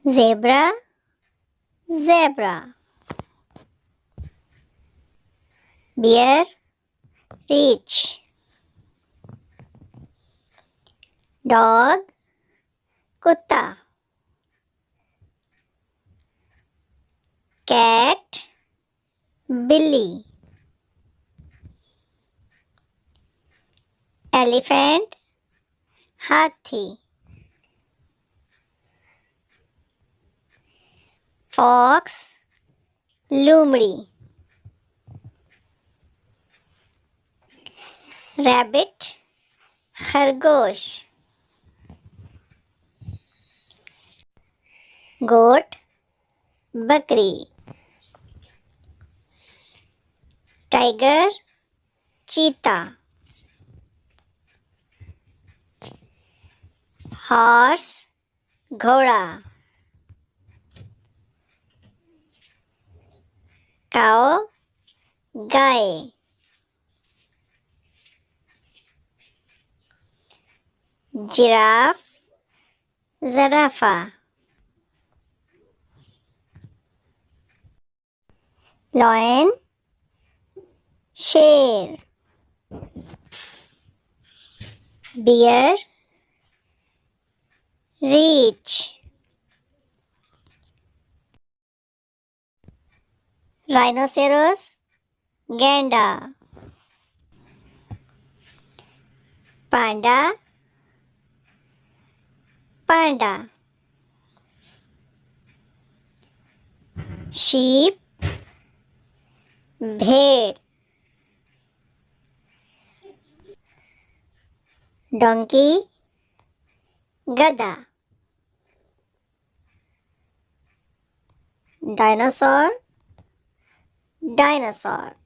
Zebra, zebra. Bear, reach. Dog, kutta. Cat, billy. Elephant, hathi. Fox, lumri. Rabbit, खरगोश. Goat, बकरी. Tiger, cheetah. Horse, घोड़ा. Cow, गाय. Giraffe, zarafa. Lion, शेर. Bear, reach. Rhinoceros, gander. Panda, panda. Sheep, भेड़. Donkey, गधा. Dinosaur, dinosaur.